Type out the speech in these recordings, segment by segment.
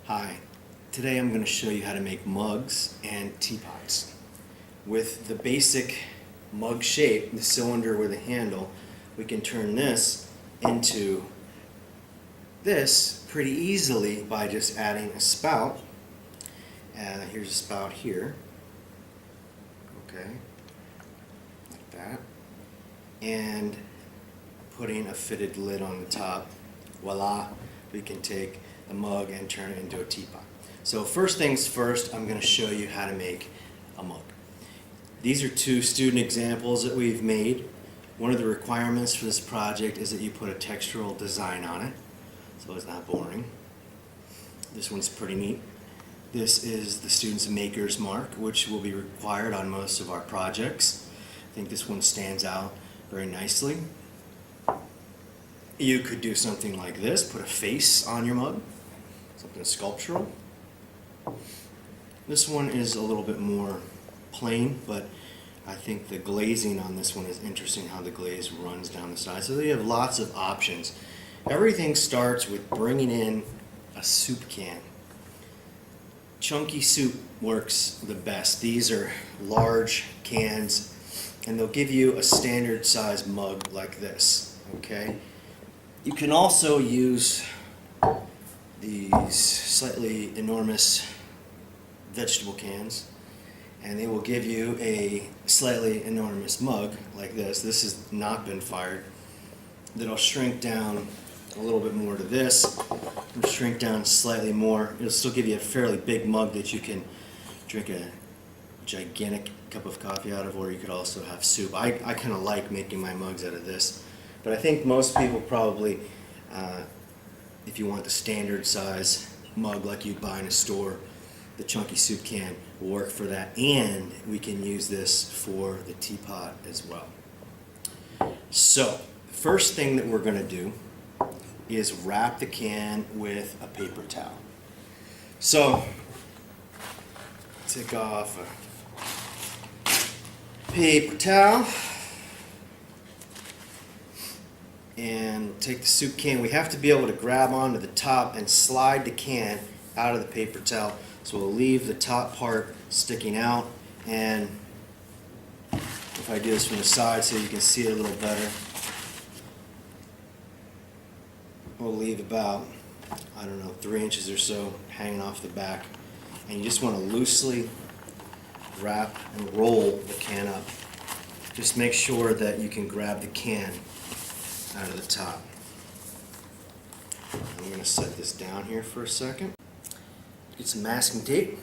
Hi, today I'm going to show you how to make mugs and teapots. With the basic mug shape, the cylinder with a handle, we can turn this into this pretty easily by just adding a spout. Here's a spout here, okay, like that, and putting a fitted lid on the top. Voila, we can take the mug and turn it into a teapot. So first things first, I'm going to show you how to make a mug. These are two student examples that we've made. One of the requirements for this project is that you put a textural design on it, so it's not boring. This one's pretty neat. This is the student's maker's mark, which will be required on most of our projects. I think this one stands out very nicely. You could do something like this, put a face on your mug, something sculptural. This one is a little bit more plain, but I think the glazing on this one is interesting, how the glaze runs down the side. So you have lots of options. Everything starts with bringing in a soup can. Chunky soup works the best. These are large cans, and they'll give you a standard size mug like this, okay? You can also use these slightly enormous vegetable cans, and they will give you a slightly enormous mug like this. This has not been fired. That'll shrink down a little bit more to this, and shrink down slightly more. It'll still give you a fairly big mug that you can drink a gigantic cup of coffee out of, or you could also have soup. I kind of like making my mugs out of this, but I think most people probably, if you want the standard size mug like you'd buy in a store, the chunky soup can will work for that, and we can use this for the teapot as well. So, first thing that we're going to do is wrap the can with a paper towel. So, take off a paper towel and take the soup can. We have to be able to grab onto the top and slide the can out of the paper towel. So we'll leave the top part sticking out, and if I do this from the side so you can see it a little better, we'll leave about, 3 inches or so hanging off the back. And you just want to loosely wrap and roll the can up. Just make sure that you can grab the can out of the top. I'm going to set this down here for a second. Get some masking tape.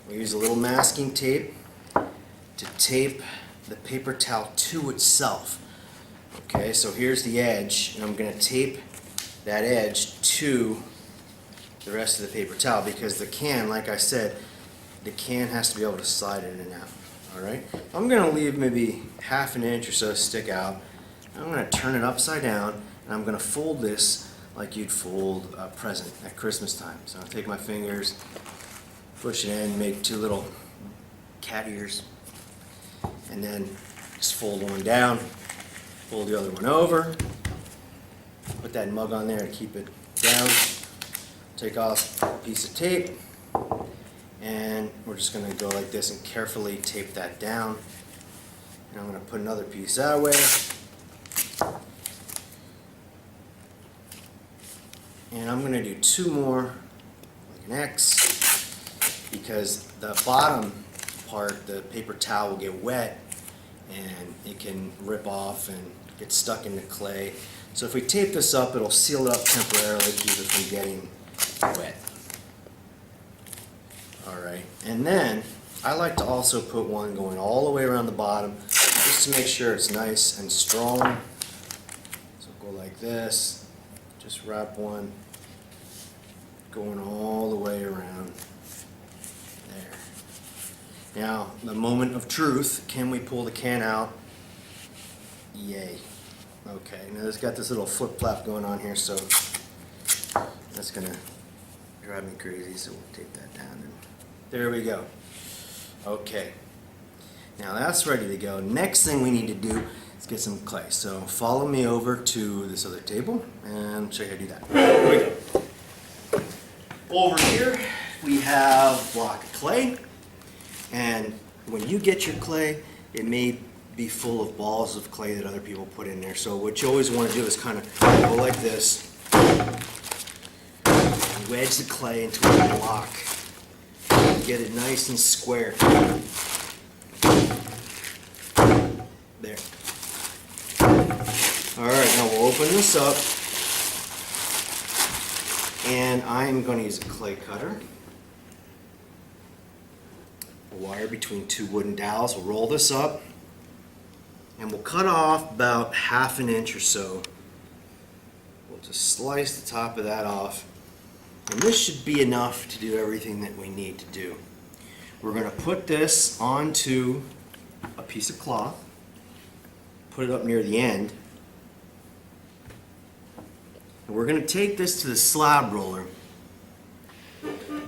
We'll use a little masking tape to tape the paper towel to itself. Okay, so here's the edge, and I'm going to tape that edge to the rest of the paper towel, because the can, like I said, the can has to be able to slide in and out. Alright, I'm going to leave maybe ½ an inch or so stick out. I'm going to turn it upside down, and I'm going to fold this like you'd fold a present at Christmas time. So I'll take my fingers, push it in, make two little cat ears, and then just fold one down, fold the other one over, put that mug on there to keep it down, take off a piece of tape, and we're just going to go like this and carefully tape that down. And I'm going to put another piece that way. And I'm going to do two more, like an X, because the bottom part, the paper towel, will get wet and it can rip off and get stuck in the clay. So if we tape this up, it'll seal it up temporarily, keep it from getting wet. Alright, and then I like to also put one going all the way around the bottom, just to make sure it's nice and strong. So go like this, just wrap one going all the way around there. Now, the moment of truth, can we pull the can out? Yay. Okay, now it's got this little flip flap going on here, so that's going to drive me crazy, so we'll tape that down. And there we go. Okay, now that's ready to go. Next thing we need to do is get some clay. So follow me over to this other table and show you how to do that. Here we go. Over here, we have a block of clay. And when you get your clay, it may be full of balls of clay that other people put in there. So what you always want to do is kind of go like this, and wedge the clay into a block. Get it nice and square. There. All right, now we'll open this up. And I'm going to use a clay cutter. A wire between two wooden dowels. We'll roll this up. And we'll cut off about 1/2 inch or so. We'll just slice the top of that off. And this should be enough to do everything that we need to do. We're going to put this onto a piece of cloth. Put it up near the end. And we're going to take this to the slab roller.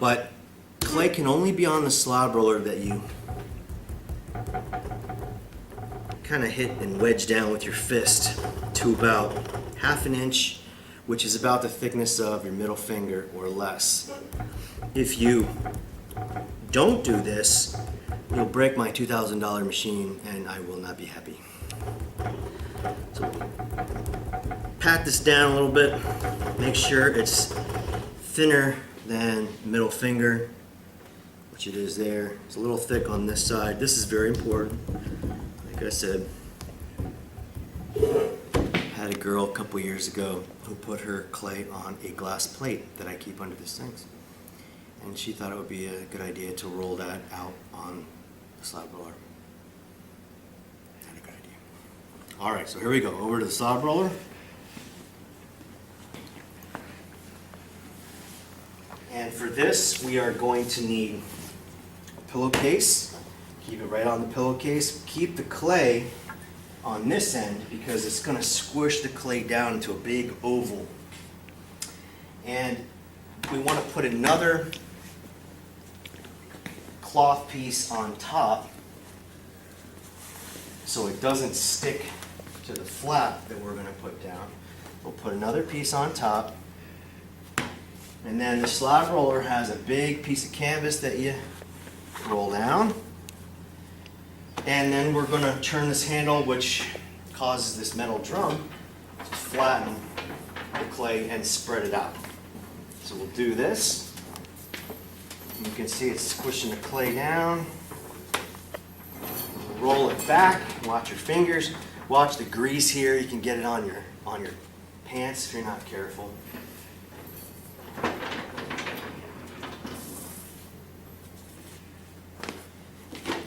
But clay can only be on the slab roller that you kind of hit and wedge down with your fist to about 1/2 inch, which is about the thickness of your middle finger or less. If you don't do this, you'll break my $2,000 machine and I will not be happy. So pat this down a little bit, make sure it's thinner than middle finger, which it is there. It's a little thick on this side. This is very important. Like I said, I had a girl a couple years ago who put her clay on a glass plate that I keep under the sinks. And she thought it would be a good idea to roll that out on the slab roller. Not a good idea. All right, so here we go. Over to the slab roller. And for this, we are going to need a pillowcase. Keep it right on the pillowcase. Keep the clay on this end because it's going to squish the clay down into a big oval. And we want to put another cloth piece on top so it doesn't stick to the flap that we're going to put down. We'll put another piece on top. And then the slab roller has a big piece of canvas that you roll down. And then we're going to turn this handle, which causes this metal drum to flatten the clay and spread it out. So we'll do this. You can see it's squishing the clay down. Roll it back. Watch your fingers. Watch the grease here. You can get it on your pants if you're not careful.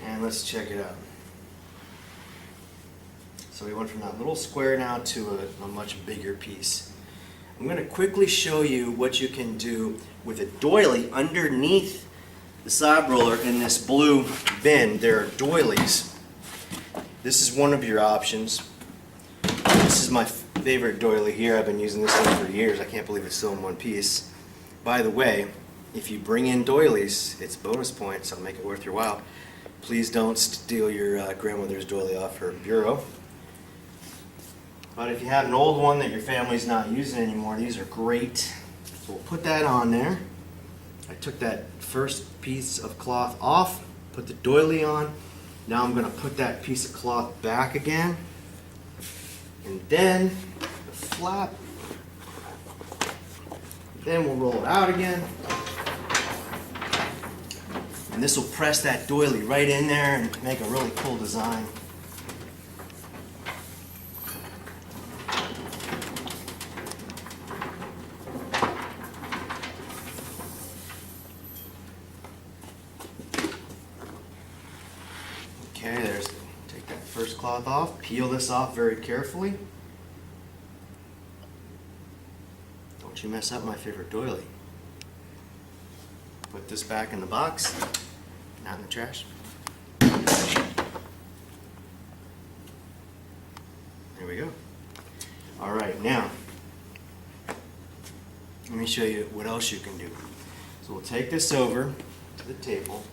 And let's check it out. So we went from that little square now to a much bigger piece. I'm going to quickly show you what you can do with a doily underneath the slab roller in this blue bin. There are doilies. This is one of your options. This is my favorite doily here. I've been using this thing for years. I can't believe it's still in one piece. By the way, if you bring in doilies, it's bonus points, so I'll make it worth your while. Please don't steal your grandmother's doily off her bureau. But if you have an old one that your family's not using anymore, these are great. So we'll put that on there. I took that first piece of cloth off, put the doily on. Now I'm going to put that piece of cloth back again. And then the flap. Then we'll roll it out again. And this will press that doily right in there and make a really cool design. Okay, take that first cloth off, peel this off very carefully. Don't you mess up my favorite doily. Put this back in the box, not in the trash. There we go. All right, now, let me show you what else you can do. So we'll take this over to the table.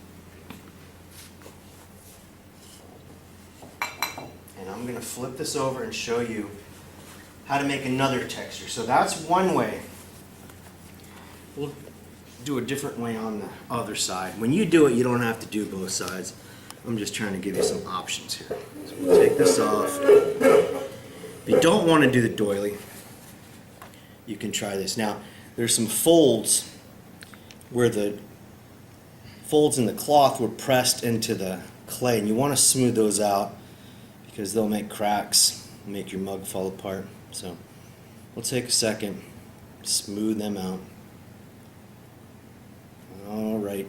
And I'm going to flip this over and show you how to make another texture. So that's one way. We'll do a different way on the other side. When you do it, you don't have to do both sides. I'm just trying to give you some options here. So we'll take this off. If you don't want to do the doily, you can try this. Now, there's some folds where the folds in the cloth were pressed into the clay, and you want to smooth those out because they'll make cracks, make your mug fall apart. So we'll take a second, smooth them out. All right.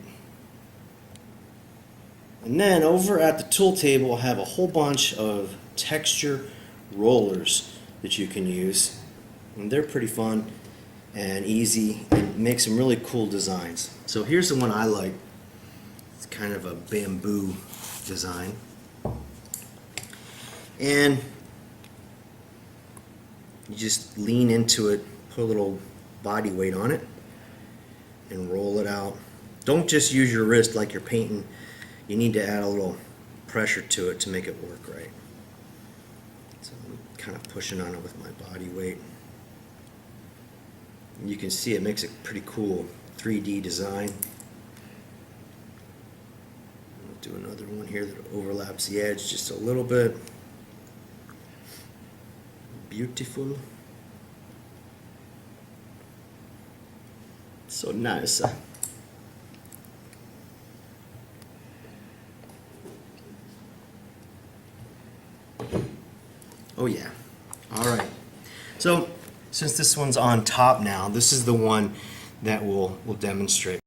And then over at the tool table, I have a whole bunch of texture rollers that you can use. And they're pretty fun and easy and make some really cool designs. So here's the one I like. It's kind of a bamboo design. And you just lean into it, put a little body weight on it, and roll it out. Don't just use your wrist like you're painting. You need to add a little pressure to it to make it work right. So I'm kind of pushing on it with my body weight. And you can see it makes a pretty cool 3D design. I'll do another one here that overlaps the edge just a little bit. Beautiful. So nice. Oh yeah. All right. So since this one's on top now, this is the one that we'll demonstrate.